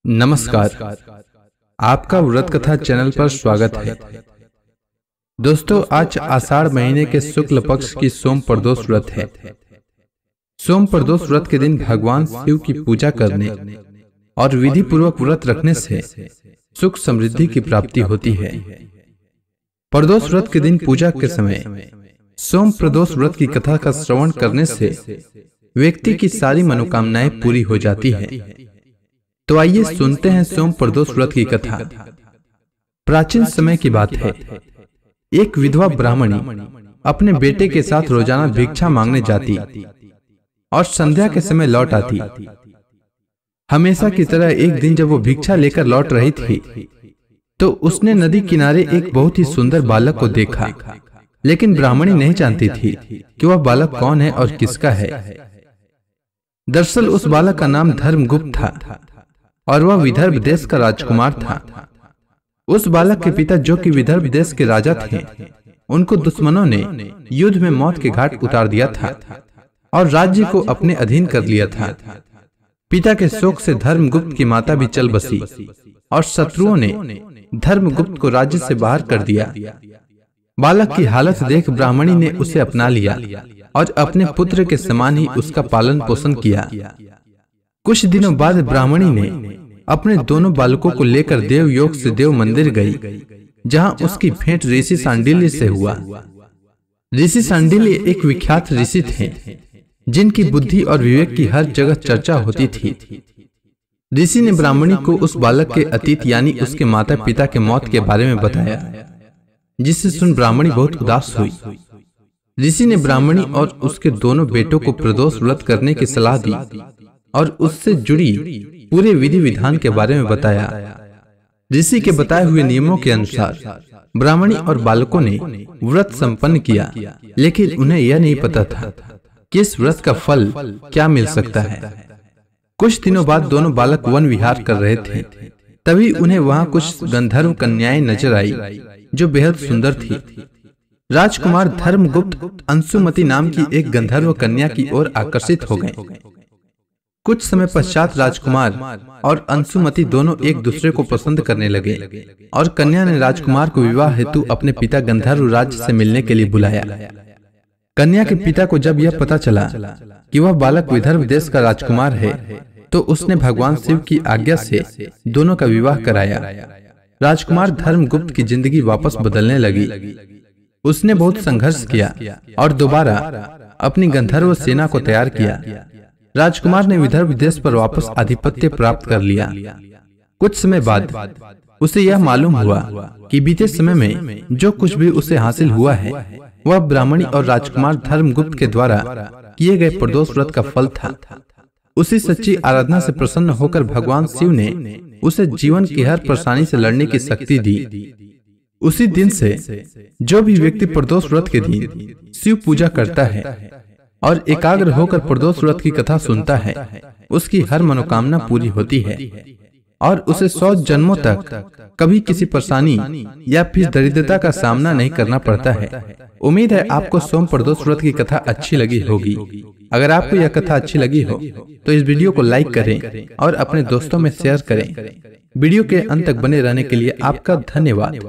नमस्कार। आपका व्रत कथा चैनल पर स्वागत है। दोस्तों, आज आषाढ़ महीने के शुक्ल पक्ष की सोम प्रदोष व्रत है। सोम प्रदोष व्रत के दिन भगवान शिव की पूजा करने और विधि पूर्वक व्रत रखने से सुख समृद्धि की प्राप्ति होती है। प्रदोष व्रत के दिन पूजा के समय सोम प्रदोष व्रत की कथा का श्रवण करने से व्यक्ति की सारी मनोकामनाएं पूरी हो जाती है। तो आइए सुनते हैं सोम प्रदोष व्रत की कथा। प्राचीन समय की बात है। एक विधवा ब्राह्मणी अपने बेटे के साथ रोजाना भिक्षा मांगने जाती और संध्या के समय लौट आती। हमेशा की तरह एक दिन जब वो भिक्षा लेकर लौट रही थी तो उसने नदी किनारे एक बहुत ही सुंदर बालक को देखा, लेकिन ब्राह्मणी नहीं जानती थी कि वह बालक कौन है और किसका है। दरअसल उस बालक का नाम धर्मगुप्त था और वह विदर्भ देश का राजकुमार था। उस बालक के पिता, जो कि विदर्भ देश के राजा थे, उनको दुश्मनों ने युद्ध में मौत के घाट उतार दिया था और राज्य को अपने अधीन कर लिया था। पिता के शोक से धर्मगुप्त की माता भी चल बसी और शत्रुओं ने धर्मगुप्त को राज्य से बाहर कर दिया। बालक की हालत देख ब्राह्मणी ने उसे अपना लिया और अपने पुत्र के समान ही उसका पालन पोषण किया। कुछ दिनों बाद ब्राह्मणी ने अपने दोनों बालकों को लेकर देवयोग से देव मंदिर गई, जहां उसकी भेंट ऋषि सांडिल्य से हुआ। ऋषि सांडिल्य एक विख्यात ऋषि थे, जिनकी बुद्धि और विवेक की हर जगह चर्चा होती थी। ऋषि ने ब्राह्मणी को उस बालक के अतीत यानी उसके माता पिता के मौत के बारे में बताया, जिससे सुन ब्राह्मणी बहुत उदास हुई। ऋषि ने ब्राह्मणी और उसके दोनों बेटों को प्रदोष व्रत करने की सलाह दी और उससे जुड़ी पूरे विधि विधान के बारे में बताया। ऋषि के बताए हुए नियमों के अनुसार ब्राह्मणी और बालकों ने व्रत संपन्न किया, लेकिन उन्हें यह नहीं पता था कि इस व्रत का फल क्या मिल सकता है। कुछ दिनों बाद दोनों बालक वन विहार कर रहे थे। तभी उन्हें वहां कुछ गंधर्व कन्याएं नजर आई, जो बेहद सुंदर थी। राजकुमार धर्मगुप्त अंशुमति नाम की एक गंधर्व कन्या की ओर आकर्षित हो गए। कुछ समय पश्चात राजकुमार और अंशुमति दोनों एक दूसरे को पसंद करने लगे और कन्या ने राजकुमार को विवाह हेतु अपने पिता गंधर्व राज्य से मिलने के लिए बुलाया। कन्या के पिता को जब यह पता चला कि वह बालक विदर्भ देश का राजकुमार है, तो उसने भगवान शिव की आज्ञा से दोनों का विवाह कराया। राजकुमार धर्मगुप्त की जिंदगी वापस बदलने लगी। उसने बहुत संघर्ष किया और दोबारा अपनी गंधर्व सेना को तैयार किया। राजकुमार ने विदर्भ देश पर वापस आधिपत्य प्राप्त कर लिया। कुछ समय बाद उसे यह मालूम हुआ कि बीते समय में जो कुछ भी उसे हासिल हुआ है, वह ब्राह्मणी और राजकुमार धर्मगुप्त के द्वारा किए गए प्रदोष व्रत का फल था। उसी सच्ची आराधना से प्रसन्न होकर भगवान शिव ने उसे जीवन की हर परेशानी से लड़ने की शक्ति दी। उसी दिन से जो भी व्यक्ति प्रदोष व्रत के दिन शिव पूजा करता है और एकाग्र होकर प्रदोष व्रत की कथा सुनता है, उसकी हर मनोकामना पूरी होती है और उसे 100 जन्मों तक कभी किसी परेशानी या फिर दरिद्रता का सामना नहीं करना पड़ता है। उम्मीद है आपको सोम प्रदोष व्रत की कथा अच्छी लगी होगी। अगर आपको यह कथा अच्छी लगी हो तो इस वीडियो को लाइक करें और अपने दोस्तों में शेयर करें। वीडियो के अंत तक बने रहने के लिए आपका धन्यवाद।